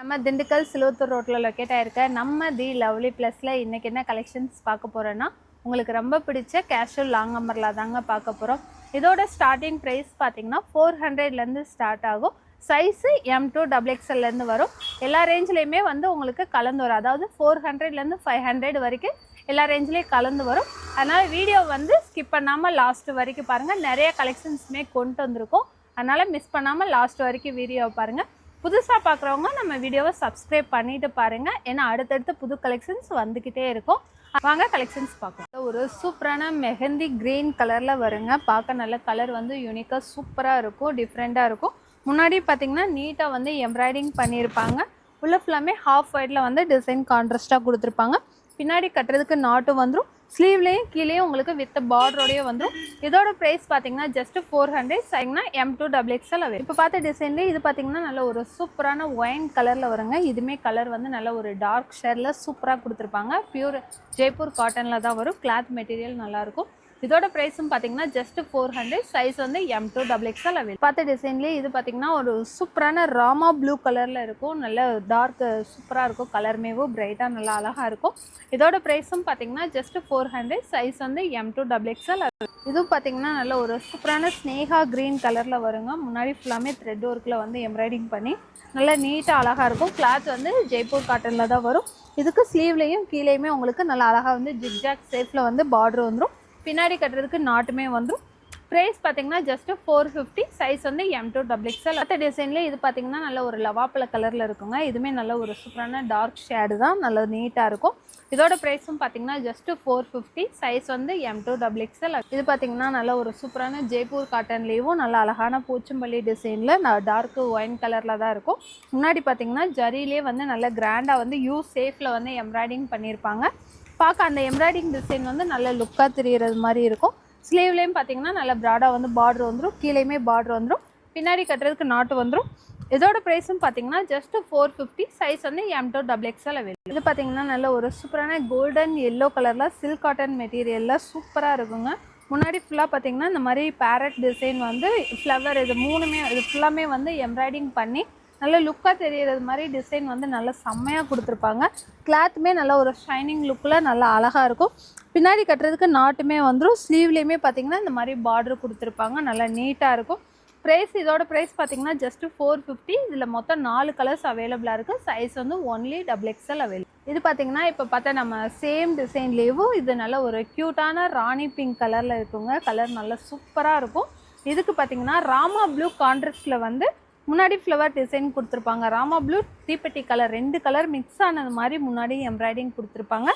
நம்ம திண்டுக்கல் சிலுவத்தூர் ரோட்டில் லொக்கேட் ஆயிருக்க நம்ம தி லவ்லி ப்ளஸில் இன்றைக்கி என்ன கலெக்ஷன்ஸ் பார்க்க போகிறோன்னா உங்களுக்கு ரொம்ப பிடிச்ச கேஷுவல் லாங் அம்பர்லா தாங்க பார்க்க போகிறோம். இதோட ஸ்டார்டிங் ப்ரைஸ் பார்த்தீங்கன்னா 400லேருந்து ஸ்டார்ட் ஆகும். சைஸு M2 XXLலேருந்து வரும். எல்லா ரேஞ்சிலையுமே வந்து உங்களுக்கு கலந்து வரும். அதாவது 400லேருந்து 500 வரைக்கும் எல்லா ரேஞ்சிலையும் கலந்து வரும். அதனால் வீடியோ வந்து ஸ்கிப் பண்ணாமல் லாஸ்ட் வரைக்கும் பாருங்கள். நிறைய கலெக்ஷன்ஸுமே கொண்டு வந்திருக்கோம். அதனால் மிஸ் பண்ணாமல் லாஸ்ட் வரைக்கும் வீடியோவை பாருங்கள். புதுசாக பார்க்குறவங்க நம்ம வீடியோவை சப்ஸ்கிரைப் பண்ணிவிட்டு பாருங்கள். ஏன்னா அடுத்தடுத்து புது கலெக்ஷன்ஸ் வந்துக்கிட்டே இருக்கும். வாங்க கலெக்ஷன்ஸ் பார்க்கலாம். ஒரு சூப்பரான மெஹந்தி க்ரீன் கலரில் வருங்க. பார்க்க நல்ல கலர் வந்து யூனிக்காக சூப்பராக இருக்கும், டிஃப்ரெண்ட்டாக இருக்கும். முன்னாடி பார்த்திங்கன்னா நீட்டாக வந்து எம்ப்ராய்டிங் பண்ணியிருப்பாங்க. உள்ள ஃபுல்லாமே ஹாஃப் ஒயிட்டில் வந்து டிசைன் கான்ட்ராஸ்ட்டாக கொடுத்துருப்பாங்க. பின்னாடி கட்டுறதுக்கு நாட்டும் வந்துடும். ஸ்லீவ்லேயும் கீழே உங்களுக்கு வித் பார்டரோடய வந்துடும். இதோட ப்ரைஸ் பார்த்தீங்கன்னா ஜஸ்ட் 400. சரிங்கன்னா M2 XXL அவை. இப்போ பார்த்த டிசைன்லேயே இது பார்த்தீங்கன்னா நல்ல ஒரு சூப்பரான ஒயின் கலரில் வருங்க. இதுவுமே கலர் வந்து நல்ல ஒரு டார்க் ஷேடில் சூப்பராக கொடுத்துருப்பாங்க. பியூர் ஜெய்ப்பூர் காட்டனில் தான் வரும். கிளாத் மெட்டீரியல் நல்லாயிருக்கும். இதோட ப்ரைஸும் பார்த்தீங்கன்னா ஜஸ்ட் 400. சைஸ் வந்து M2 XXL அவை. பார்த்த டிசைன்லேயே இது பார்த்தீங்கன்னா ஒரு சூப்பரான ராமா ப்ளூ கலரில் இருக்கும். நல்ல டார்க் சூப்பராக இருக்கும். கலர்மேவும் பிரைட்டாக நல்லா அழகாக இருக்கும். இதோட ப்ரைஸும் பார்த்தீங்கன்னா ஜஸ்ட் 400. சைஸ் வந்து M2 XXL. இதுவும் பார்த்தீங்கன்னா நல்ல ஒரு சூப்பரான ஸ்னேகா க்ரீன் கலரில் வருங்க. முன்னாடி ஃபுல்லாமே த்ரெட் ஒர்க்கில் வந்து எம்ப்ராய்டிங் பண்ணி நல்லா நீட்டாக அழகாக இருக்கும். கிளாத் வந்து ஜெய்ப்பூர் காட்டனில் தான் வரும். இதுக்கு ஸ்லீவ்லேயும் கீழேயுமே உங்களுக்கு நல்லா அழகாக வந்து ஜிக்ஜாக் ஷேப்பில் வந்து பார்டர் வந்துடும். பின்னாடி கட்டுறதுக்கு நாட்டுமே வந்துடும். ப்ரைஸ் பார்த்தீங்கன்னா ஜஸ்ட் 450. சைஸ் வந்து M2 XXL. அடுத்த டிசைன்லேயே இது பார்த்தீங்கன்னா நல்ல ஒரு லவாப்பழ கலரில் இருக்குங்க. இதுவுமே நல்ல ஒரு சூப்பரான டார்க் ஷேடு தான், நல்ல நீட்டாக இருக்கும். இதோட ப்ரைஸும் பார்த்தீங்கன்னா ஜஸ்ட் 450. சைஸ் வந்து M2 XXL. இது பார்த்தீங்கன்னா நல்ல ஒரு சூப்பரான ஜெய்ப்பூர் காட்டன்லேயும் நல்ல அழகான பூச்சம்பள்ளி டிசைனில் டார்க் ஒயின் கலரில் தான் இருக்கும். முன்னாடி பார்த்தீங்கன்னா ஜரியிலே வந்து நல்ல கிராண்டாக வந்து யூ ஷேப்பில் வந்து எம்ப்ராய்டிங் பண்ணியிருப்பாங்க. பார்க்க அந்த எம்ப்ராய்டிங் டிசைன் வந்து நல்ல லுக்காக தெரிகிறது மாதிரி இருக்கும். ஸ்லீவ்லேயும் பார்த்தீங்கன்னா நல்ல ப்ராடாக வந்து பார்டர் வந்துடும். கீழேயுமே பார்டர் வந்துடும். பின்னாடி கட்டுறதுக்கு நாட்டு வந்துடும். இதோட ப்ரைஸும் பார்த்தீங்கன்னா ஜஸ்ட் 450. சைஸ் வந்து M2 XXL அவைலபிள். இது பார்த்தீங்கன்னா நல்ல ஒரு சூப்பரான கோல்டன் எல்லோ கலரில் சில்க் காட்டன் மெட்டீரியலில் சூப்பராக இருக்குங்க. முன்னாடி ஃபுல்லாக பார்த்தீங்கன்னா இந்த மாதிரி பேரட் டிசைன் வந்து ஃப்ளவர் இது மூணுமே இது ஃபுல்லாமே வந்து எம்ப்ராய்டிங் பண்ணி நல்ல லுக்காக தெரிகிறது மாதிரி டிசைன் வந்து நல்லா செம்மையாக கொடுத்துருப்பாங்க. கிளாத்துமே நல்ல ஒரு ஷைனிங் லுக்கில் நல்லா அழகாக இருக்கும். பின்னாடி கட்டுறதுக்கு நாட்டுமே வந்துடும். ஸ்லீவ்லேயுமே பார்த்தீங்கன்னா இந்த மாதிரி பார்டர் கொடுத்துருப்பாங்க. நல்லா நீட்டாக இருக்கும். ப்ரைஸ் இதோட ப்ரைஸ் பார்த்தீங்கன்னா ஜஸ்ட் 450. இதில் மொத்தம் 4 கலர்ஸ் அவைலபிளாக இருக்குது. சைஸ் வந்து ஒன்லி XXL அவைலபிள். இது பார்த்தீங்கன்னா இப்போ பார்த்தா நம்ம சேம் டிசைன்லேயும் இது நல்ல ஒரு க்யூட்டான ராணி பிங்க் கலரில் இருக்குங்க. கலர் நல்லா சூப்பராக இருக்கும். இதுக்கு பார்த்தீங்கன்னா ராமா ப்ளூ கான்ட்ராஸ்டில் வந்து முன்னாடி ஃப்ளவர் டிசைன் கொடுத்துருப்பாங்க. ராமா ப்ளூ தீப்பெட்டி கலர் 2 கலர் மிக்ஸ் ஆனது மாதிரி முன்னாடி எம்ப்ராய்டிங் கொடுத்துருப்பாங்க.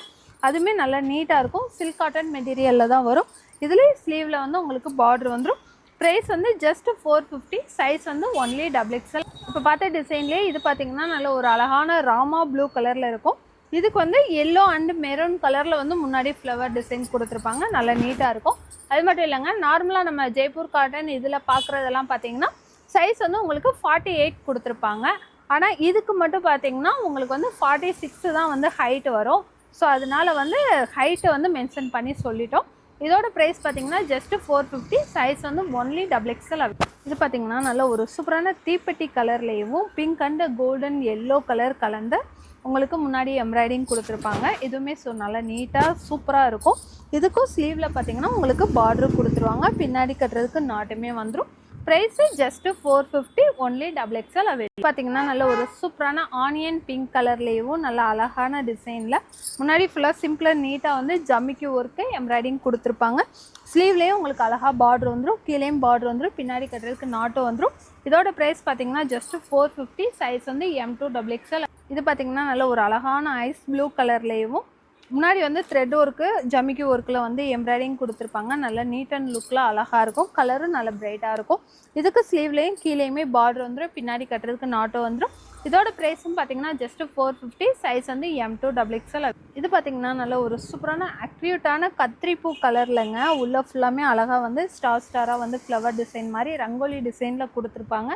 அதுவுமே நல்லா நீட்டாக இருக்கும். சில்க் காட்டன் மெட்டீரியலில் தான் வரும். இதுலேயும் ஸ்லீவில் வந்து உங்களுக்கு பார்டர் வந்துடும். ப்ரைஸ் வந்து ஜஸ்ட் 450. சைஸ் வந்து ஒன்லி XXL. இப்போ பார்த்த டிசைன்லேயே இது பார்த்தீங்கன்னா நல்ல ஒரு அழகான ராமா ப்ளூ கலரில் இருக்கும். இதுக்கு வந்து எல்லோ அண்ட் மெரூன் கலரில் வந்து முன்னாடி ஃப்ளவர் டிசைன் கொடுத்துருப்பாங்க. நல்லா நீட்டாக இருக்கும். அது மட்டும் இல்லைங்க, நார்மலாக நம்ம ஜெய்ப்பூர் காட்டன் இதில் பார்க்குறதெல்லாம் பார்த்தீங்கன்னா சைஸ் வந்து உங்களுக்கு 48 கொடுத்துருப்பாங்க. ஆனால் இதுக்கு மட்டும் பார்த்தீங்கன்னா உங்களுக்கு வந்து 46 தான் வந்து ஹைட்டு வரும். ஸோ அதனால் வந்து ஹைட்டை வந்து மென்ஷன் பண்ணி சொல்லிட்டோம். இதோட ப்ரைஸ் பார்த்தீங்கன்னா ஜஸ்ட் 450. சைஸ் வந்து ஒன்லி XXL. இது பார்த்தீங்கன்னா நல்ல ஒரு சூப்பரான தீப்பெட்டி கலர்லேயும் pink and golden yellow colour கலந்த உங்களுக்கு முன்னாடி எம்ப்ராய்டிங் கொடுத்துருப்பாங்க. இதுவுமே நல்லா நீட்டாக சூப்பராக இருக்கும். இதுக்கும் ஸ்லீவில் பார்த்தீங்கன்னா உங்களுக்கு பார்டர் கொடுத்துருவாங்க. பின்னாடி கட்டுறதுக்கு நாட்டுமே வந்துடும். Price just 450. Only XXL available. பார்த்தீங்கன்னா நல்ல ஒரு சூப்பரான ஆனியன் பிங்க் கலர்லேயும் நல்ல அழகான டிசைனில் முன்னாடி ஃபுல்லாக சிம்பிளாக நீட்டாக வந்து ஜமிக்கி ஒர்க்கு எம்ப்ராய்டிங் கொடுத்துருப்பாங்க. ஸ்லீவ்லேயும் உங்களுக்கு அழகாக பார்டர் வந்துடும். கீழேயும் பார்டர் வந்துடும். பின்னாடி கட்டுறதுக்கு நாட்டும் வந்துடும். இதோட ப்ரைஸ் பார்த்தீங்கன்னா ஜஸ்ட் 450. சைஸ் வந்து M2 XXL. இது பார்த்தீங்கன்னா நல்ல ஒரு அழகான ஐஸ் ப்ளூ கலர்லேயும் முன்னாடி வந்து த்ரெட் ஒர்க்கு ஜமிக்கி ஒர்க்கில் வந்து எம்ப்ராய்டிங் கொடுத்துருப்பாங்க. நல்லா நீட் அண்ட் லுக்கில் அழகாக இருக்கும். கலரும் நல்ல பிரைட்டாக இருக்கும். இதுக்கு ஸ்லீவ்லேயும் கீழேயுமே பார்டர் வந்துடும். பின்னாடி கட்டுறதுக்கு நாட்டும் வந்துடும். இதோட ப்ரைஸும் பார்த்தீங்கன்னா ஜஸ்ட் 450. சைஸ் வந்து M2 XXL. இது பார்த்தீங்கன்னா நல்ல ஒரு சூப்பரான அக்யூட்டான கத்திரிப்பூ கலர்லங்க. உள்ள ஃபுல்லாமே அழகாக வந்து ஸ்டாராக வந்து ஃப்ளவர் டிசைன் மாதிரி ரங்கோலி டிசைனில் கொடுத்துருப்பாங்க.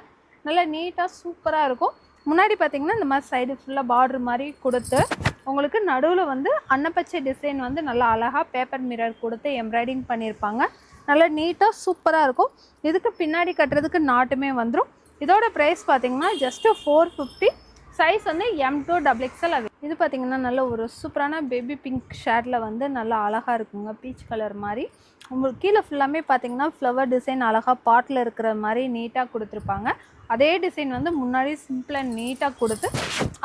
நல்லா நீட்டாக சூப்பராக இருக்கும். முன்னாடி பார்த்தீங்கன்னா இந்த மாதிரி சைடு ஃபுல்லாக பார்டர் மாதிரி கொடுத்து உங்களுக்கு நடுவில் வந்து அன்னப்பச்சை டிசைன் வந்து நல்லா அழகாக பேப்பர் மிரர் கொடுத்து எம்ப்ராய்டிங் பண்ணியிருப்பாங்க. நல்லா நீட்டாக சூப்பராக இருக்கும். இதுக்கு பின்னாடி கட்டுறதுக்கு நாட்டுமே வந்துடும். இதோட ப்ரைஸ் பார்த்தீங்கன்னா ஜஸ்ட்டு 450. சைஸ் வந்து M2 XXL இது பார்த்தீங்கன்னா நல்ல ஒரு சூப்பரான பேபி பிங்க் ஷேடில் வந்து நல்லா அழகாக இருக்குங்க. பீச் கலர் மாதிரி உங்களுக்கு கீழே ஃபுல்லாமே பார்த்தீங்கன்னா ஃப்ளவர் டிசைன் அழகாக பாட்டில் இருக்கிற மாதிரி நீட்டாக கொடுத்துருப்பாங்க. அதே டிசைன் வந்து முன்னாடி சிம்பிள் அண்ட் நீட்டாக கொடுத்து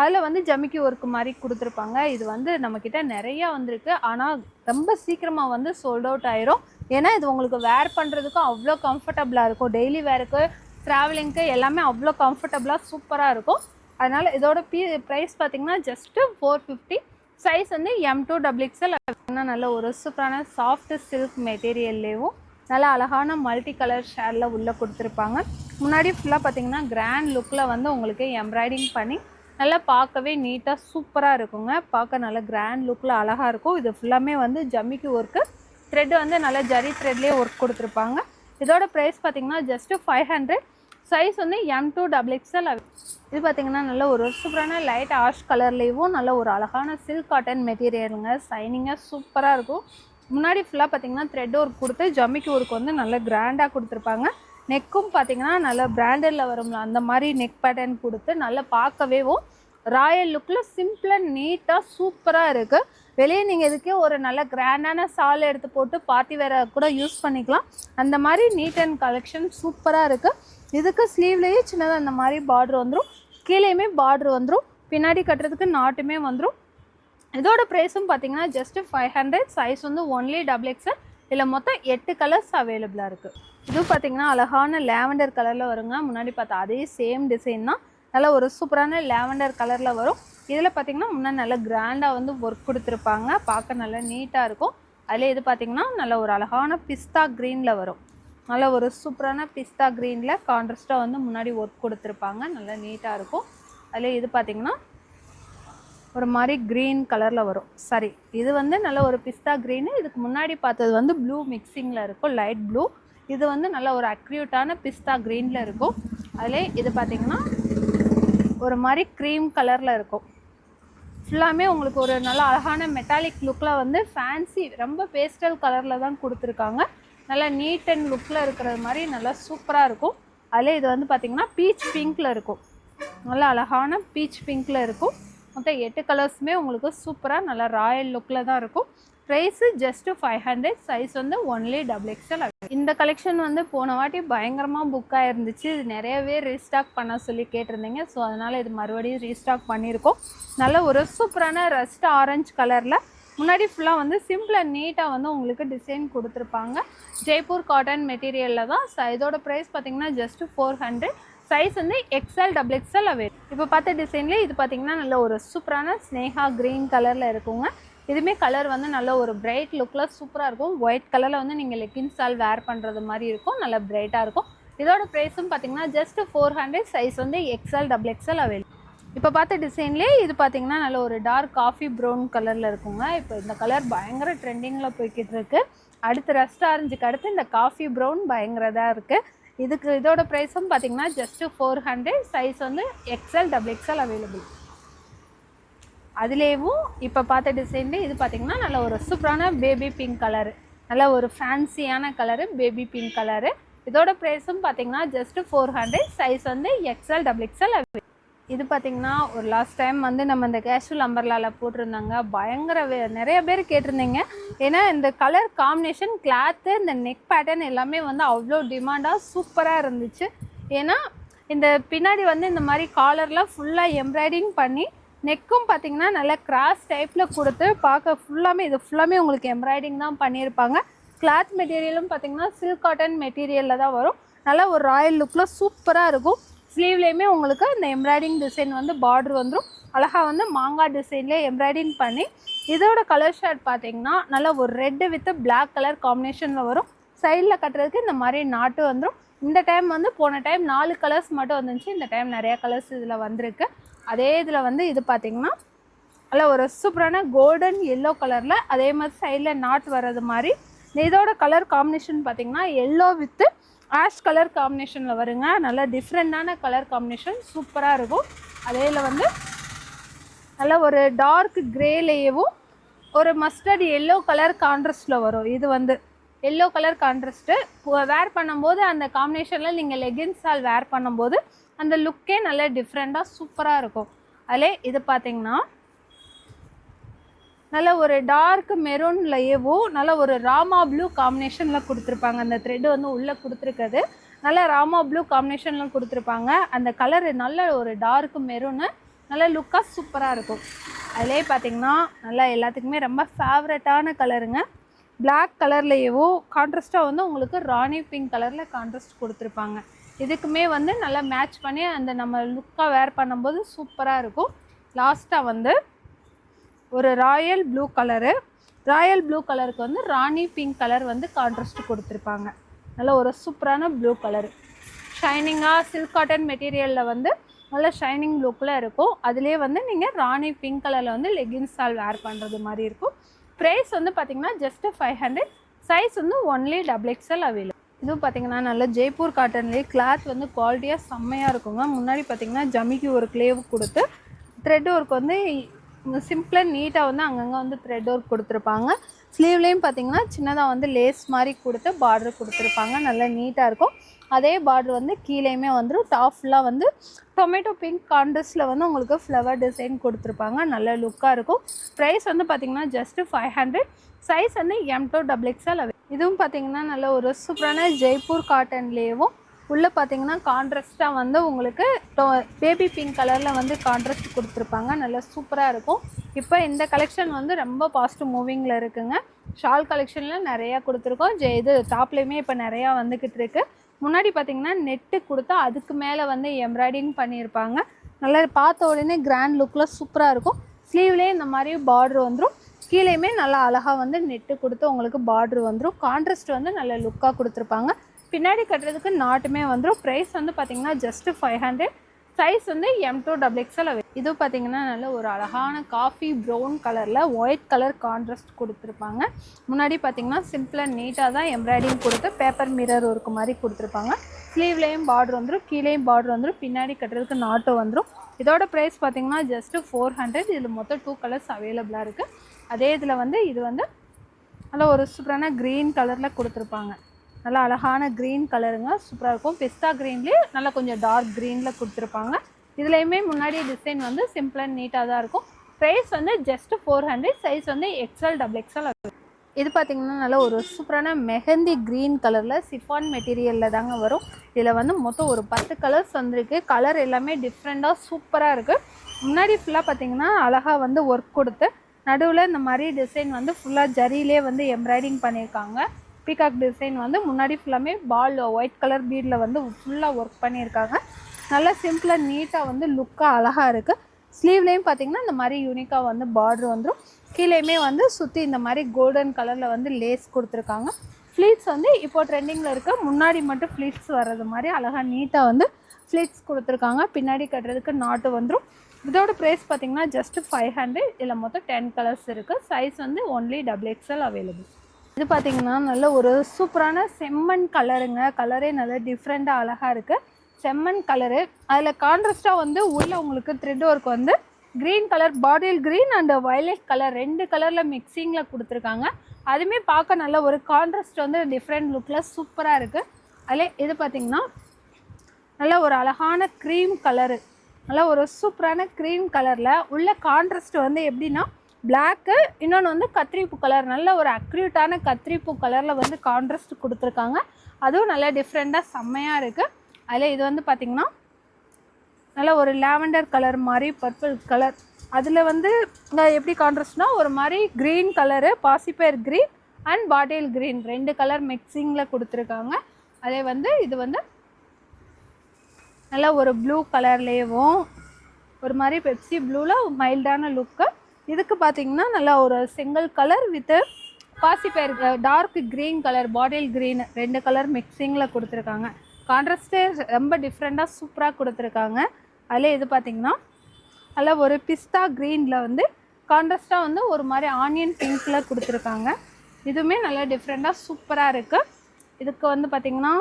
அதில் வந்து ஜமிக்கி ஒர்க்கு மாதிரி கொடுத்துருப்பாங்க. இது வந்து நம்மக்கிட்ட நிறையா வந்திருக்கு. ஆனால் ரொம்ப சீக்கிரமாக வந்து சோல்ட் அவுட் ஆயிரும். ஏன்னா இது உங்களுக்கு வேர் பண்ணுறதுக்கும் அவ்வளோ கம்ஃபர்டபுளாக இருக்கும். டெய்லி வேருக்கு ட்ராவலிங்க்கு எல்லாமே அவ்வளோ கம்ஃபர்டபுளாக சூப்பராக இருக்கும். அதனால் இதோட ப்ரைஸ் பார்த்திங்கன்னா ஜஸ்ட்டு 450. சைஸ் வந்து M2 XXL. நல்ல ஒரு சூப்பரான சாஃப்ட் சில்க் மெட்டீரியல்லேயும் நல்லா அழகான மல்டி கலர் ஷேடில் உள்ளே கொடுத்துருப்பாங்க. முன்னாடி ஃபுல்லாக பார்த்திங்கன்னா கிராண்ட் லுக்கில் வந்து உங்களுக்கு எம்ப்ராய்டிங் பண்ணி நல்லா பார்க்கவே நீட்டாக சூப்பராக இருக்குங்க. பார்க்க நல்லா கிராண்ட் லுக்கில் அழகாக இருக்கும். இது ஃபுல்லாமே வந்து ஜமிக்கி ஒர்க்கு. த்ரெட் வந்து நல்லா ஜரி த்ரெட்லேயே ஒர்க் கொடுத்துருப்பாங்க. இதோட ப்ரைஸ் பார்த்திங்கன்னா ஜஸ்ட்டு 500. சைஸ் வந்து M2 XXL. இது பார்த்திங்கன்னா நல்ல ஒரு சூப்பரான லைட் ஆஷ் கலர்லேயும் நல்ல ஒரு அழகான சில்க் காட்டன் மெட்டீரியலுங்க. சைனிங்காக சூப்பராக இருக்கும். முன்னாடி ஃபுல்லாக பார்த்திங்கன்னா த்ரெட் ஒர்க் கொடுத்து ஜமிக்கி ஒர்க் வந்து நல்லா கிராண்டாக கொடுத்துருப்பாங்க. நெக்கும் பார்த்திங்கன்னா நல்ல பிராண்டடில் வரும்ல அந்த மாதிரி நெக் பேட்டர்ன் கொடுத்து நல்லா பார்க்கவேவும் ராயல் லுக்கில் சிம்பிளாக நீட்டாக சூப்பராக இருக்குது. வெளியே நீங்கள் இதுக்கே ஒரு நல்ல கிராண்டான சால் எடுத்து போட்டு பார்ட்டி வேற கூட யூஸ் பண்ணிக்கலாம். அந்த மாதிரி நீட் அண்ட் கலெக்ஷன் சூப்பராக இருக்குது. இதுக்கு ஸ்லீவ்லேயே சின்னதாக அந்த மாதிரி பார்டர் வந்துடும். கீழேயுமே பார்டர் வந்துடும். பின்னாடி கட்டுறதுக்கு நாட்டுமே வந்துடும். இதோட ப்ரைஸும் பார்த்தீங்கன்னா ஜஸ்ட்டு 500. சைஸ் வந்து ஒன்லி XXL. இதில் மொத்தம் 8 கலர்ஸ் அவைலபிளாக இருக்குது. இது பார்த்திங்கன்னா அழகான லேவண்டர் கலரில் வருங்க. முன்னாடி பார்த்தா அதே சேம் டிசைன் தான். நல்லா ஒரு சூப்பரான லேவண்டர் கலரில் வரும். இதில் பார்த்திங்கன்னா முன்னாடி நல்லா கிராண்டாக வந்து ஒர்க் கொடுத்துருப்பாங்க. பார்க்க நல்லா நீட்டாக இருக்கும். அதில் இது பார்த்திங்கன்னா நல்ல ஒரு அழகான பிஸ்தா க்ரீனில் வரும். நல்ல ஒரு சூப்பரான பிஸ்தா க்ரீனில் கான்ட்ராஸ்ட்டாக வந்து முன்னாடி ஒர்க் கொடுத்துருப்பாங்க. நல்லா நீட்டாக இருக்கும். அதில் இது பார்த்திங்கன்னா ஒரு மாதிரி க்ரீன் கலரில் வரும். சரி, இது வந்து நல்ல ஒரு பிஸ்தா க்ரீனு. இதுக்கு முன்னாடி பார்த்தது வந்து ப்ளூ மிக்சிங்கில் இருக்கும், லைட் ப்ளூ. இது வந்து நல்ல ஒரு அக்யூட்டான பிஸ்தா க்ரீனில் இருக்கும். அதில் இது பார்த்திங்கன்னா ஒரு மாதிரி க்ரீம் கலரில் இருக்கும். ஃபுல்லாமே உங்களுக்கு ஒரு நல்ல அழகான மெட்டாலிக் லுக்கில் வந்து ஃபேன்சி ரொம்ப பேஸ்டல் கலரில் தான் கொடுத்துருக்காங்க. நல்லா நீட் அண்ட் லுக்கில் இருக்கிறது மாதிரி நல்லா சூப்பராக இருக்கும். அதில் இது வந்து பார்த்திங்கன்னா பீச் பிங்க்கில் இருக்கும். நல்லா அழகான பீச் பிங்க்கில் இருக்கும். மொத்தம் 8 கலர்ஸுமே உங்களுக்கு சூப்பராக நல்லா ராயல் லுக்கில் தான் இருக்கும். Price just 500. சைஸ் வந்து ஒன்லி XXL. இந்த கலெக்ஷன் வந்து போன வாட்டி பயங்கரமாக புக்காக இருந்துச்சு. இது நிறையவே ரீஸ்டாக் பண்ண சொல்லி கேட்டிருந்தீங்க. ஸோ அதனால் இது மறுபடியும் ரீஸ்டாக் பண்ணியிருக்கோம். நல்ல ஒரு சூப்பரான ரஸ்ட் ஆரஞ்சு கலரில் முன்னாடி ஃபுல்லாக வந்து சிம்பிள் அண்ட் நீட்டாக வந்து உங்களுக்கு டிசைன் கொடுத்துருப்பாங்க. ஜெய்ப்பூர் காட்டன் மெட்டீரியலில் தான். இதோட ப்ரைஸ் பார்த்திங்கன்னா ஜஸ்ட்டு 400. சைஸ் வந்து XL XXL அவைலபிள். இப்போ பார்த்த டிசைன்லேயே இது பார்த்திங்கன்னா நல்ல ஒரு சூப்பரான ஸ்னேகா க்ரீன் கலரில் இருக்குங்க. இதுவுமே கலர் வந்து நல்ல ஒரு பிரைட் லுக்கில் சூப்பராக இருக்கும். ஒயிட் கலரில் வந்து நீங்கள் லெக்கின்ஸால் வேர் பண்ணுறது மாதிரி இருக்கும். நல்லா பிரைட்டாக இருக்கும். இதோட ப்ரைஸும் பார்த்திங்கன்னா ஜஸ்ட்டு 400. சைஸ் வந்து XL XXL அவைலபிள். இப்போ பார்த்த டிசைன்லேயே இது பார்த்திங்கன்னா நல்ல ஒரு டார்க் காஃபி ப்ரௌன் கலரில் இருக்குங்க. இப்போ இந்த கலர் பயங்கர ட்ரெண்டிங்கில் போய்கிட்டு இருக்குது. அடுத்து ரஸ்ட் ஆரஞ்சுக்கு அடுத்து இந்த காஃபி ப்ரௌன் பயங்கரதாக இருக்குது. இதோட ப்ரைஸும் பார்த்திங்கன்னா ஜஸ்ட்டு 400. சைஸ் வந்து XL XXL அவைலபிள். அதுலேயும் இப்போ பார்த்த டிசைன்லேயே இது பார்த்திங்கன்னா நல்ல ஒரு சூப்பரான பேபி பிங்க் கலரு. நல்ல ஒரு ஃபேன்சியான கலரு பேபி பிங்க் கலரு. இதோட ப்ரைஸும் பார்த்திங்கன்னா ஜஸ்ட்டு 400. சைஸ் வந்து XL XXL அவைலபிள். இது பார்த்திங்கன்னா ஒரு லாஸ்ட் டைம் வந்து நம்ம இந்த கேஷுவல் அம்பர்லாவில் போட்டிருந்தாங்க. பயங்கர நிறைய பேர் கேட்டிருந்தீங்க. ஏன்னா இந்த கலர் காம்பினேஷன் கிளாத்து இந்த நெக் பேட்டர்ன் எல்லாமே வந்து அவ்வளோ டிமாண்டாக சூப்பராக இருந்துச்சு. ஏன்னா இந்த பின்னாடி வந்து இந்த மாதிரி காலரில் ஃபுல்லாக எம்ப்ராய்டிங் பண்ணி நெக்கும் பார்த்திங்கன்னா நல்லா கிராஸ் டைப்பில் கொடுத்து பார்க்க ஃபுல்லாமே இது ஃபுல்லாமே உங்களுக்கு எம்ப்ராய்டிங் தான் பண்ணியிருப்பாங்க. கிளாத் மெட்டீரியலும் பார்த்திங்கன்னா சில்க் காட்டன் மெட்டீரியலில் தான் வரும். நல்லா ஒரு ராயல் லுக்கில் சூப்பராக இருக்கும். ஸ்லீவ்லேயுமே உங்களுக்கு இந்த எம்ப்ராய்டிங் டிசைன் வந்து பார்டர் வந்துடும். அழகாக வந்து மாங்காய் டிசைன்லேயே எம்ப்ராய்டிங் பண்ணி இதோட கலர் ஷர்ட் பார்த்திங்கன்னா நல்லா ஒரு ரெட்டு வித் பிளாக் கலர் காம்பினேஷனில் வரும். சைடில் கட்டுறதுக்கு இந்த மாதிரி நாட்டு வந்துடும். இந்த டைம் வந்து போன டைம் 4 கலர்ஸ் மட்டும் வந்துச்சு. இந்த டைம் நிறையா கலர்ஸ் இதில் வந்திருக்கு. அதே இதில் வந்து இது பார்த்திங்கன்னா நல்லா ஒரு சூப்பரான கோல்டன் எல்லோ கலரில் அதே மாதிரி சைடில் நாட் வர்றது மாதிரி. இதோட கலர் காம்பினேஷன் பார்த்திங்கன்னா எல்லோ வித்து ஆஷ் கலர் காம்பினேஷனில் வருங்க. நல்லா டிஃப்ரெண்ட்டான கலர் காம்பினேஷன் சூப்பராக இருக்கும். அதேல வந்து நல்லா ஒரு டார்க் க்ரேலேயும் ஒரு மஸ்டர்ட் எல்லோ கலர் கான்ட்ராஸ்ட்டில் வரும். இது வந்து எல்லோ கலர் கான்ட்ராஸ்ட்டு வேர் பண்ணும்போது அந்த காம்பினேஷனில் நீங்கள் லெகின்ஸால் வேர் பண்ணும்போது அந்த லுக்கே நல்லா டிஃப்ரெண்ட்டாக சூப்பராக இருக்கும். அதிலே இது பார்த்தீங்கன்னா நல்ல ஒரு டார்க் மெரூன்லையேவும் நல்ல ஒரு ராமா ப்ளூ காம்பினேஷனில் கொடுத்துருப்பாங்க. அந்த த்ரெட்டு வந்து உள்ளே கொடுத்துருக்குது நல்ல ராமா ப்ளூ காம்பினேஷனில் கொடுத்துருப்பாங்க. அந்த கலர் நல்ல ஒரு டார்க் மெரூனு நல்ல லுக்காக சூப்பராக இருக்கும். அதிலே பார்த்திங்கன்னா நல்லா எல்லாத்துக்குமே ரொம்ப ஃபேவரட்டான கலருங்க. பிளாக் கலர்லேயேவோ கான்ட்ராஸ்ட்டாக வந்து உங்களுக்கு ராணி பிங்க் கலரில் கான்ட்ராஸ்ட் கொடுத்துருப்பாங்க. இதுக்குமே வந்து நல்லா மேட்ச் பண்ணி அந்த நம்ம லுக்காக வேர் பண்ணும்போது சூப்பராக இருக்கும். லாஸ்ட்டாக வந்து ஒரு Royal blue colour, Royal blue கலருக்கு வந்து ராணி பிங்க் கலர் வந்து கான்ட்ராஸ்ட் கொடுத்துருப்பாங்க. நல்ல ஒரு சூப்பரான ப்ளூ கலரு ஷைனிங்காக சில்க் காட்டன் மெட்டீரியலில் வந்து நல்ல ஷைனிங் லுக்கில் இருக்கும். அதிலே வந்து நீங்கள் ராணி பிங்க் கலரில் வந்து லெகின்ஸ் ஆல் வேர் பண்ணுறது மாதிரி இருக்கும். ப்ரைஸ் வந்து பார்த்திங்கன்னா ஜஸ்ட்டு 500. சைஸ் வந்து ஒன்லி XXL அவைலபிள். இதுவும் பார்த்திங்கன்னா நல்ல ஜெய்ப்பூர் காட்டன்லேயே கிளாத் வந்து குவாலிட்டியாக செம்மையாக இருக்குங்க. முன்னாடி பார்த்திங்கன்னா ஜமிக்கு ஒரு கிளேவு கொடுத்து த்ரெட் ஒர்க் வந்து சிம்பிளாக நீட்டாக வந்து அங்கங்கே வந்து த்ரெட் ஒர்க் கொடுத்துருப்பாங்க. ஸ்லீவ்லேயும் பார்த்திங்கன்னா சின்னதாக வந்து லேஸ் மாதிரி கொடுத்து பார்டர் கொடுத்துருப்பாங்க. நல்லா நீட்டாக இருக்கும். அதே பார்டர் வந்து கீழேயுமே வந்துடும். டாப் ஃபுல்லாக வந்து டொமேட்டோ பிங்க் கான்ட்ராஸ்டில் வந்து உங்களுக்கு ஃப்ளவர் டிசைன் கொடுத்துருப்பாங்க. நல்ல லுக்காக இருக்கும். ப்ரைஸ் வந்து பார்த்திங்கன்னா ஜஸ்ட்டு 500. சைஸ் வந்து M to XXL. இதுவும் பார்த்திங்கன்னா நல்ல ஒரு சூப்பரான ஜெய்ப்பூர் காட்டன்லேயும் உள்ளே பார்த்திங்கன்னா கான்ட்ராஸ்ட்டாக வந்து உங்களுக்கு பேபி பிங்க் கலரில் வந்து கான்ட்ராஸ்ட் கொடுத்துருப்பாங்க. நல்லா சூப்பராக இருக்கும். இப்போ இந்த கலெக்ஷன் வந்து ரொம்ப ஃபாஸ்ட் மூவிங்கில் இருக்குங்க. ஷால் கலெக்ஷனில் நிறையா கொடுத்துருக்கோம். இது டாப்லேயுமே இப்போ நிறையா வந்துக்கிட்டு இருக்குது. முன்னாடி பார்த்திங்கன்னா நெட்டு கொடுத்தா அதுக்கு மேலே வந்து எம்ப்ராய்டிங் பண்ணியிருப்பாங்க. நல்லா பார்த்த உடனே கிராண்ட் லுக்கில் சூப்பராக இருக்கும். ஸ்லீவ்லேயே இந்த மாதிரி பார்ட்ரு வந்துடும். கீழேயுமே நல்லா அழகாக வந்து நெட்டு கொடுத்து உங்களுக்கு பார்ட்ரு வந்துடும். கான்ட்ராஸ்ட் வந்து நல்ல லுக்காக கொடுத்துருப்பாங்க. பின்னாடி கட்டுறதுக்கு நாட்டுமே வந்துடும். ப்ரைஸ் வந்து பார்த்திங்கன்னா ஜஸ்ட்டு 500. சைஸ் வந்து M to XXL. இது பார்த்திங்கன்னா நல்ல ஒரு அழகான காஃபி ப்ரௌன் கலரில் ஒயிட் கலர் கான்ட்ராஸ்ட் கொடுத்துருப்பாங்க. முன்னாடி பார்த்திங்கன்னா சிம்பிளாக நீட்டாக தான் எம்ப்ராய்டிங் கொடுத்து பேப்பர் மிரர் ஒர்க்கு மாதிரி கொடுத்துருப்பாங்க. ஸ்லீவ்லேயும் பார்டர் வந்துடும், கீழேயும் பார்டர் வந்துடும், பின்னாடி கட்டுறதுக்கு நாட்டு வந்துடும். இதோட ப்ரைஸ் பார்த்திங்கன்னா ஜஸ்ட்டு 400. இதில் மொத்தம் 2 கலர்ஸ் அவைலபிளாக இருக்குது. அதே இதில் வந்து இது வந்து நல்ல ஒரு சூப்பரான க்ரீன் கலரில் கொடுத்துருப்பாங்க. நல்லா அழகான க்ரீன் கலருங்க, சூப்பராக இருக்கும். பிஸ்தா க்ரீன்லேயே நல்லா கொஞ்சம் டார்க் க்ரீனில் கொடுத்துருப்பாங்க. இதுலேயுமே முன்னாடி டிசைன் வந்து சிம்பிளாக நீட்டாக தான் இருக்கும். ப்ரைஸ் வந்து ஜஸ்ட்டு 400. சைஸ் வந்து XL XXL. இது பார்த்திங்கன்னா நல்ல ஒரு சூப்பரான மெஹந்தி க்ரீன் கலரில் சிஃபான் மெட்டீரியலில் தாங்க வரும். இதில் வந்து மொத்தம் ஒரு 10 கலர்ஸ் வந்துருக்கு. கலர் எல்லாமே டிஃப்ரெண்ட்டாக சூப்பராக இருக்குது. முன்னாடி ஃபுல்லாக பார்த்திங்கன்னா அழகாக வந்து ஒர்க் கொடுத்து நடுவில் இந்த மாதிரி டிசைன் வந்து ஃபுல்லாக ஜரியிலே வந்து எம்ப்ராய்டிங் பண்ணியிருக்காங்க. பீகாக் டிசைன் வந்து முன்னாடி ஃபுல்லாமே பால் ஒயிட் கலர் பீடில் வந்து ஃபுல்லாக ஒர்க் பண்ணியிருக்காங்க. நல்லா சிம்பிளாக நீட்டாக வந்து லுக்காக அழகாக இருக்குது. ஸ்லீவ்லேயும் பார்த்திங்கன்னா இந்த மாதிரி யூனிக்காக வந்து பார்டர் வந்துடும். கீழேயுமே வந்து சுற்றி இந்த மாதிரி கோல்டன் கலரில் வந்து லேஸ் கொடுத்துருக்காங்க. ஃப்ளீட்ஸ் வந்து இப்போ ட்ரெண்டிங்கில் இருக்க முன்னாடி மட்டும் ஃப்ளீட்ஸ் வர்றது மாதிரி அழகாக நீட்டாக வந்து ஃப்ளீட்ஸ் கொடுத்துருக்காங்க. பின்னாடி கட்டுறதுக்கு நாட்டு வந்துடும். இதோட ப்ரைஸ் பார்த்திங்கன்னா ஜஸ்ட்டு 500. இதில் மொத்தம் 10 கலர்ஸ் இருக்குது. சைஸ் வந்து ஒன்லி XXL அவைலபிள். இது பார்த்திங்கன்னா நல்ல ஒரு சூப்பரான செம்மண் கலருங்க. கலரே நல்ல டிஃப்ரெண்ட்டாக அழகாக இருக்குது. செம்மண் கலரு, அதில் கான்ட்ராஸ்ட்டாக வந்து உள்ள உங்களுக்கு த்ரெட் ஒர்க் வந்து green colour, bottle green and violet colour 2 கலரில் மிக்சிங்கில் கொடுத்துருக்காங்க. அதுவுமே பார்க்க நல்ல ஒரு கான்ட்ராஸ்ட் வந்து டிஃப்ரெண்ட் லுக்கில் சூப்பராக இருக்குது. அதில் இது பார்த்திங்கன்னா நல்ல ஒரு அழகான க்ரீம் கலரு, நல்ல ஒரு சூப்பரான க்ரீம் கலரில் உள்ள கான்ட்ராஸ்ட் வந்து எப்படின்னா பிளாக்கு, இன்னொன்று வந்து கத்திரிப்பூ கலர், நல்ல ஒரு அக்யூட்டான கத்திரிப்பூ கலரில் வந்து கான்ட்ராஸ்ட் கொடுத்துருக்காங்க. அதுவும் நல்லா டிஃப்ரெண்ட்டாக செம்மையாக இருக்குது. அதில் இது வந்து பார்த்திங்கன்னா நல்ல ஒரு லாவெண்டர் கலர் மாதிரி பர்பிள் கலர், அதில் வந்து எப்படி கான்ட்ராஸ்ட்னால் ஒரு மாதிரி க்ரீன் கலரு, பாசிப்பயர் green and bottle green 2 colour மிக்சிங்கில் கொடுத்துருக்காங்க. அதே வந்து இது வந்து நல்ல ஒரு ப்ளூ கலர்லேயும் ஒரு மாதிரி பெப்சி ப்ளூவில் மைல்டான லுக்கு. இதுக்கு பார்த்திங்கன்னா நல்லா ஒரு செங்கல் கலர் வித்து பாசிப்பயர் dark green colour, bottle green 2 colour மிக்சிங்கில் கொடுத்துருக்காங்க. கான்ட்ராஸ்டே ரொம்ப டிஃப்ரெண்ட்டாக சூப்பராக கொடுத்துருக்காங்க. அதில் இது பார்த்திங்கன்னா நல்லா ஒரு பிஸ்தா க்ரீனில் வந்து கான்ட்ராஸ்ட்டாக வந்து ஒரு மாதிரி ஆனியன் பிங்க்கில் கொடுத்துருக்காங்க. இதுவுமே நல்லா டிஃப்ரெண்ட்டாக சூப்பராக இருக்குது. இதுக்கு வந்து பார்த்திங்கன்னா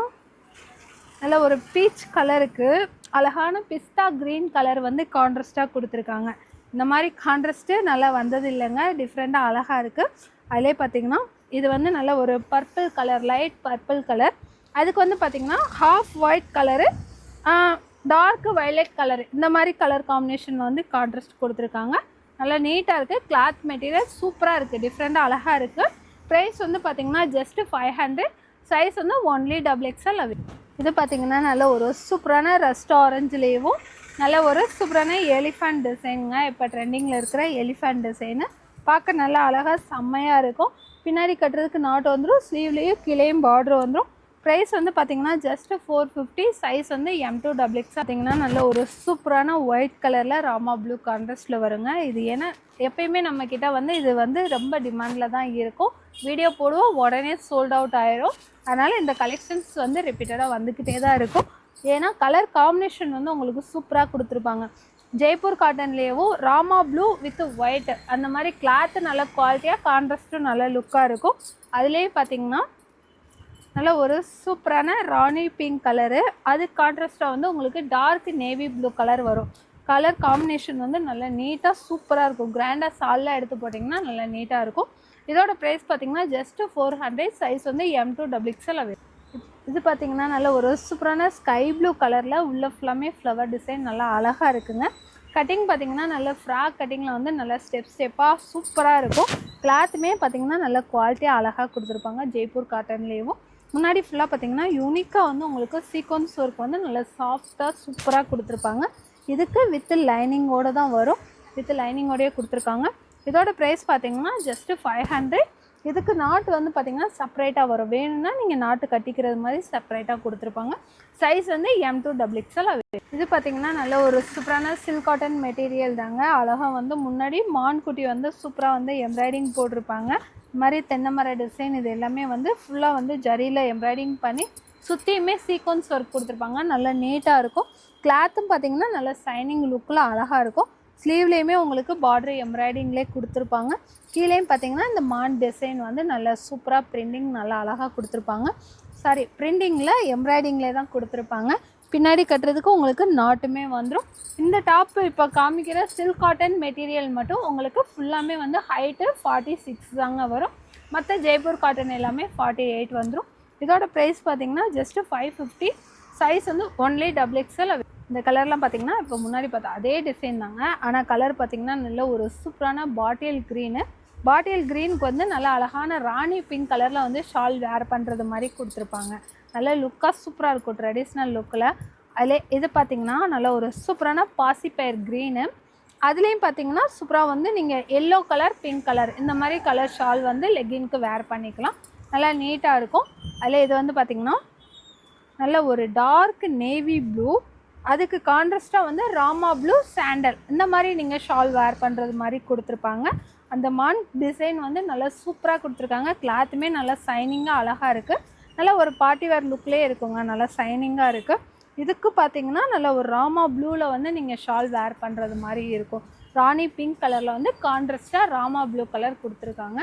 நல்ல ஒரு பீச் கலருக்கு அழகான பிஸ்தா க்ரீன் கலர் வந்து கான்ட்ராஸ்ட்டாக கொடுத்துருக்காங்க. இந்த மாதிரி கான்ட்ராஸ்ட்டு நல்லா வந்தது இல்லைங்க, டிஃப்ரெண்ட்டாக அழகாக இருக்குது. அதிலே பார்த்திங்கன்னா இது வந்து நல்ல ஒரு purple colour, light purple colour. அதுக்கு வந்து பார்த்திங்கன்னா half white colour, dark violet colour இந்த மாதிரி கலர் காம்பினேஷன் வந்து கான்ட்ராஸ்ட் கொடுத்துருக்காங்க. நல்லா நீட்டாக இருக்குது. கிளாத் மெட்டீரியல் சூப்பராக இருக்குது, டிஃப்ரெண்ட்டாக அழகாக இருக்குது. ப்ரைஸ் வந்து பார்த்திங்கன்னா ஜஸ்ட்டு 500. சைஸ் வந்து ஒன்லி XXL அவைலபிள். இது பார்த்திங்கன்னா நல்ல ஒரு சூப்பரான ரஸ்ட் ஆரஞ்சுலேயும் நல்ல ஒரு சூப்பரான எலிஃபண்ட் டிசைனுங்க. இப்போ ட்ரெண்டிங்கில் இருக்கிற எலிஃபண்ட் டிசைனு பார்க்க நல்லா அழகாக செம்மையாக இருக்கும். பின்னாடி கட்டுறதுக்கு நாட் வந்துடும், ஸ்லீவ்லேயும் கீழேயும் பார்டர் வந்துடும். ப்ரைஸ் வந்து பார்த்திங்கன்னா ஜஸ்ட்டு 450. சைஸ் வந்து M2XX. பார்த்திங்கன்னா நல்ல ஒரு சூப்பரான ஒயிட் கலரில் ராமா ப்ளூ கான்ட்ராஸ்ட்டில் வருங்க. இது ஏன்னா எப்பயுமே நம்மக்கிட்ட வந்து இது வந்து ரொம்ப டிமாண்டில் தான் இருக்கும். வீடியோ போடுவோம், உடனே சோல்ட் அவுட் ஆயிரும். அதனால் இந்த கலெக்ஷன்ஸ் வந்து ரிப்பீட்டடாக வந்துக்கிட்டே தான் இருக்கும். ஏன்னா கலர் காம்பினேஷன் வந்து உங்களுக்கு சூப்பராக கொடுத்துருப்பாங்க. ஜெய்ப்பூர் காட்டன்லேயும் ராமா ப்ளூ வித் ஒயிட் அந்த மாதிரி கிளாத்து நல்ல குவாலிட்டியாக, கான்ட்ராஸ்ட்டும் நல்ல லுக்காக இருக்கும். அதுலேயும் பார்த்திங்கன்னா நல்ல ஒரு சூப்பரான ராணி பிங்க் கலரு, அது கான்ட்ராஸ்ட்டாக வந்து உங்களுக்கு டார்க் நேவி ப்ளூ கலர் வரும். கலர் காம்பினேஷன் வந்து நல்லா நீட்டாக சூப்பராக இருக்கும். கிராண்டாக சாலில் எடுத்து போட்டிங்கன்னா நல்லா நீட்டாக இருக்கும். இதோட ப்ரைஸ் பார்த்திங்கன்னா ஜஸ்ட்டு 400. சைஸ் வந்து M2XL அவைலபிள். இது பார்த்திங்கன்னா நல்ல ஒரு சூப்பரான ஸ்கை ப்ளூ கலரில் உள்ள ஃபுல்லாமே ஃப்ளவர் டிசைன் நல்லா அழகாக இருக்குங்க. கட்டிங் பார்த்திங்கன்னா நல்ல ஃப்ராக் கட்டிங்கில் வந்து நல்லா ஸ்டெப்பாக சூப்பராக இருக்கும். கிளாத்துமே பார்த்திங்கன்னா நல்ல குவாலிட்டியாக அழகாக கொடுத்துருப்பாங்க ஜெய்ப்பூர் காட்டன்லேயும். முன்னாடி ஃபுல்லாக பார்த்திங்கன்னா யூனிக்காக வந்து உங்களுக்கு சீக்வன்ஸ் ஒர்க் வந்து நல்லா சாஃப்டாக சூப்பராக கொடுத்துருப்பாங்க. இதுக்கு வித் லைனிங்கோடு தான் வரும், வித் லைனிங்கோடையே கொடுத்துருக்காங்க. இதோட ப்ரைஸ் பார்த்திங்கன்னா ஜஸ்ட்டு 500. இதுக்கு நாட்டு வந்து பார்த்திங்கன்னா செப்பரேட்டாக வரும். வேணும்னா நீங்கள் நாட்டு கட்டிக்கிறது மாதிரி செப்பரேட்டாக கொடுத்துருப்பாங்க. சைஸ் வந்து M2XL அவைலபிள். இது பார்த்திங்கன்னா நல்ல ஒரு சூப்பரான சில்க் காட்டன் மெட்டீரியல் தாங்க. அழகாக வந்து முன்னாடி மான்குட்டி வந்து சூப்பராக வந்து எம்ப்ராய்டிங் போட்டிருப்பாங்க. இது மாதிரி தென்னை மர டிசைன் இது எல்லாமே வந்து ஃபுல்லாக வந்து ஜரியில் எம்ப்ராய்டிங் பண்ணி சுற்றியுமே சீக்வன்ஸ் ஒர்க் கொடுத்துருப்பாங்க. நல்லா நீட்டாக இருக்கும். கிளாத்தும் பார்த்திங்கன்னா நல்லா ஷைனிங் லுக்கில் அழகாக இருக்கும். ஸ்லீவ்லேயுமே உங்களுக்கு பார்டர் எம்ப்ராய்டிங்லேயே கொடுத்துருப்பாங்க. கீழேயும் பார்த்திங்கன்னா இந்த மான் டிசைன் வந்து நல்லா சூப்பராக பிரிண்டிங் நல்லா அழகாக கொடுத்துருப்பாங்க. சாரி, பிரிண்டிங்கில் எம்ப்ராய்டிங்லேயே தான் கொடுத்துருப்பாங்க. பின்னாடி கட்டுறதுக்கு உங்களுக்கு நாட்டுமே வந்துடும். இந்த டாப்பு இப்போ காமிக்கிற சில்க் காட்டன் மெட்டீரியல் மட்டும் உங்களுக்கு ஃபுல்லாமே வந்து ஹைட்டு 46 தாங்க வரும். மற்ற ஜெய்ப்பூர் காட்டன் எல்லாமே 48 வந்துடும். இதோட ப்ரைஸ் பார்த்திங்கன்னா ஜஸ்ட்டு 550. சைஸ் வந்து ஒன்லி XXL. இந்த கலர்லாம் பார்த்திங்கன்னா இப்போ முன்னாடி பார்த்தா அதே டிசைன் தாங்க. ஆனால் கலர் பார்த்திங்கன்னா நல்ல ஒரு சூப்பரான பாட்டில் க்ரீனு. பாட்டில் க்ரீனுக்கு வந்து நல்லா அழகான ராணி பிங்க் கலரில் வந்து ஷால் வேர் பண்ணுறது மாதிரி கொடுத்துருப்பாங்க. நல்ல லுக்காக சூப்பராக இருக்கும் ட்ரெடிஷ்னல் லுக்கில். அதில் இது பார்த்திங்கன்னா நல்ல ஒரு சூப்பரான பாசிப்பயர் க்ரீனு. அதுலேயும் பார்த்திங்கன்னா சூப்பராக வந்து நீங்கள் எல்லோ கலர், பிங்க் கலர் இந்த மாதிரி கலர் ஷால் வந்து லெக்கின்க்கு வேர் பண்ணிக்கலாம். நல்லா நீட்டாக இருக்கும். அதில் இது வந்து பார்த்திங்கன்னா நல்ல ஒரு டார்க் நேவி ப்ளூ, அதுக்கு கான்ட்ராஸ்ட்டாக வந்து ராமா ப்ளூ சாண்டல் இந்த மாதிரி நீங்கள் ஷால் வேர் பண்ணுறது மாதிரி கொடுத்துருப்பாங்க. அந்த மான் டிசைன் வந்து நல்லா சூப்பராக கொடுத்துருக்காங்க. கிளாத்துமே நல்லா ஷைனிங்காக அழகாக இருக்குது. நல்லா ஒரு பார்ட்டி வேர் லுக்லேயே இருக்குங்க, நல்லா ஷைனிங்காக இருக்குது. இதுக்கு பார்த்திங்கன்னா நல்ல ஒரு ராமா ப்ளூவில் வந்து நீங்கள் ஷால் வேர் பண்ணுறது மாதிரி இருக்கும். ராணி பிங்க் கலரில் வந்து கான்ட்ராஸ்ட்டாக ராமா ப்ளூ கலர் கொடுத்துருக்காங்க.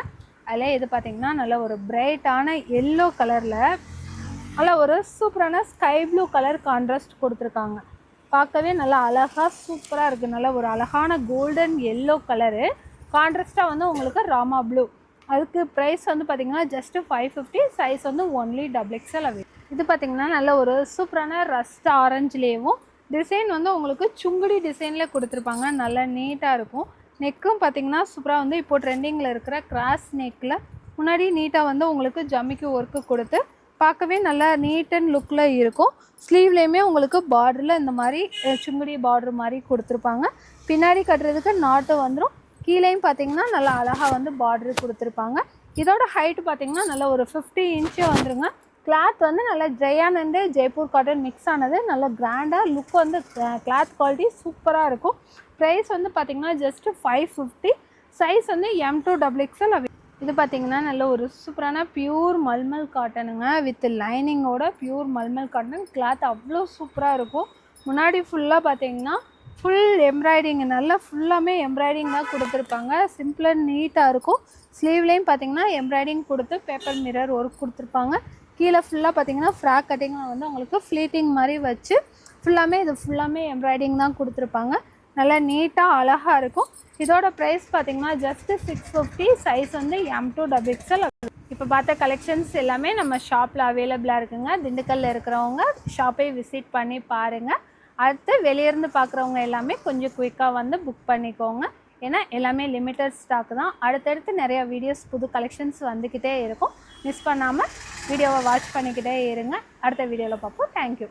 அதில் இது பார்த்திங்கன்னா நல்ல ஒரு பிரைட்டான எல்லோ கலரில் நல்ல ஒரு சூப்பரான ஸ்கை ப்ளூ கலர் கான்ட்ராஸ்ட் கொடுத்துருக்காங்க. பார்க்கவே நல்லா அழகாக சூப்பராக இருக்குது. நல்ல ஒரு அழகான கோல்டன் எல்லோ கலரு கான்ட்ராஸ்ட்டாக வந்து உங்களுக்கு ராமா ப்ளூ. அதுக்கு ப்ரைஸ் வந்து பார்த்திங்கன்னா ஜஸ்ட்டு 550. சைஸ் வந்து ஒன்லி XXL அவைலபிள். இது பார்த்திங்கன்னா நல்ல ஒரு சூப்பரான ரஸ்ட் ஆரஞ்சுலேயும் டிசைன் வந்து உங்களுக்கு சுங்குடி டிசைனில் கொடுத்துருப்பாங்க. நல்லா நீட்டாக இருக்கும். நெக்கும் பார்த்திங்கன்னா சூப்பராக வந்து இப்போது ட்ரெண்டிங்கில் இருக்கிற கிராஸ் நெக்கில் முன்னாடி நீட்டாக வந்து உங்களுக்கு ஜமிக்கு ஒர்க்கு கொடுத்து பார்க்கவே நல்லா நீட் அண்ட் லுக்கில் இருக்கும். ஸ்லீவ்லேயுமே உங்களுக்கு பார்டரில் இந்த மாதிரி சுங்குடி பார்டர் மாதிரி கொடுத்துருப்பாங்க. பின்னாடி கட்டுறதுக்கு நாட்டு வந்துடும். கீழேயும் பார்த்திங்கன்னா நல்லா அழகாக வந்து பார்டர் கொடுத்துருப்பாங்க. இதோட ஹைட்டு பார்த்திங்கன்னா நல்லா ஒரு 50 இன்ச்சு வந்துருங்க. கிளாத் வந்து நல்லா ஜெயான் அண்டு ஜெய்ப்பூர் காட்டன் மிக்ஸ் ஆனது நல்ல கிராண்டாக லுக் வந்து கிளாத் குவாலிட்டி சூப்பராக இருக்கும். ப்ரைஸ் வந்து பார்த்திங்கன்னா ஜஸ்ட்டு 550. சைஸ் வந்து M2XL அவைலபிள். இது பார்த்திங்கன்னா நல்ல ஒரு சூப்பரான பியூர் மல்மல் காட்டனுங்க. வித் லைனிங்கோட பியூர் மல்மல் காட்டன். கிளாத் அவ்வளோ சூப்பராக இருக்கும். முன்னாடி ஃபுல்லாக பார்த்திங்கன்னா ஃபுல் எம்ப்ராய்டிங், நல்லா ஃபுல்லாமே எம்ப்ராய்டிங் தான் கொடுத்துருப்பாங்க. சிம்பிள் அண்ட் நீட்டாக இருக்கும். ஸ்லீவ்லேயும் பார்த்திங்கன்னா எம்ப்ராய்டிங் கொடுத்து பேப்பர் மிரர் ஒர்க் கொடுத்துருப்பாங்க. கீழே ஃபுல்லாக பார்த்திங்கன்னா ஃப்ராக் கட்டிங்கில் வந்து உங்களுக்கு ஃப்ளீட்டிங் மாதிரி வச்சு ஃபுல்லாமே இது ஃபுல்லாமே எம்ப்ராய்டிங் தான் கொடுத்துருப்பாங்க. நல்லா நீட்டாக அழகாக இருக்கும். இதோட ப்ரைஸ் பார்த்திங்கன்னா ஜஸ்ட்டு 650. சைஸ் வந்து M2XL. இப்போ பார்த்த கலெக்ஷன்ஸ் எல்லாமே நம்ம ஷாப்பில் அவைலபிளாக இருக்குங்க. திண்டுக்கல்லில் இருக்கிறவங்க ஷாப்பை விசிட் பண்ணி பாருங்கள். அடுத்து வெளியேருந்து பார்க்குறவங்க எல்லாமே கொஞ்சம் குயிக்காக வந்து புக் பண்ணிக்கோங்க. ஏன்னா எல்லாமே லிமிட்டட் ஸ்டாக் தான். அடுத்தடுத்து நிறையா வீடியோஸ் புது கலெக்ஷன்ஸ் வந்துக்கிட்டே இருக்கும். மிஸ் பண்ணாமல் வீடியோவை வாட்ச் பண்ணிக்கிட்டே இருங்க. அடுத்த வீடியோவில் பார்ப்போம். தேங்க்யூ.